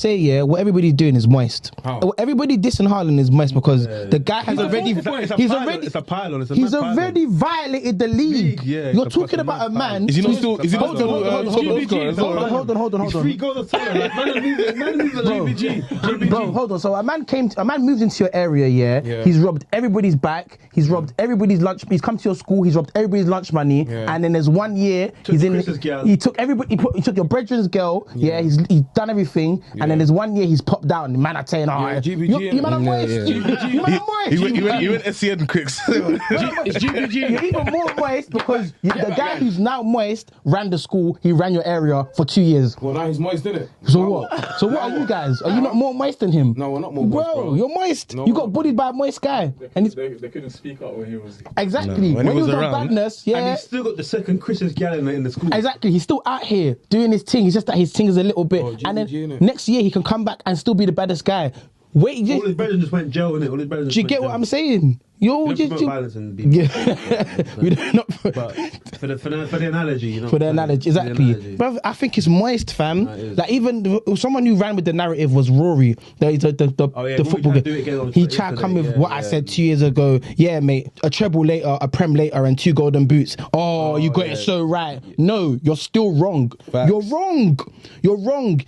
say, yeah, what everybody's doing is moist. How? What everybody dissing Haaland is moist because the guy has already... It's a pylon. He's already violated the league. You're talking about a man... Is he not still... Hold on. 3 goals a time. Bro, hold on. So a man moved into your area, yeah. He's robbed everybody's back. He's robbed everybody's lunch. He's come to your school. He's robbed everybody's lunch money. And then there's 1 year he took everybody. He took your brethren's girl. Yeah, he's done everything. And then there's 1 year he's popped down. The man are saying, you man are moist. You man are moist. He went SCN quicks. It's GBG. You're even more moist because the guy who's now moist ran the school. He ran your area for 2 years. Well, now he's moist, isn't it? So what? So what are you guys? Are you not more moist than him? No, we're not more moist, bro. You're moist. No, you got bullied by a moist guy. They couldn't speak up when he was... Exactly. No, when he was on around. badness, And he's still got the second Christmas gal in the school. Exactly. He's still out here doing his thing. It's just that his thing is a little bit. And then next year he can come back and still be the baddest guy. Wait, all his brothers just went jail, innit? All his brothers. Do you get what I'm saying? You're just violence and we not but for the analogy, you know. For the analogy, exactly. But I think it's moist, fam. Like even someone who ran with the narrative was Rory, the football guy. He tried to come with what I said 2 years ago. Yeah, mate, a treble later, a prem later, and 2 golden boots. Oh, you got it so right. No, you're still wrong. Facts. You're wrong.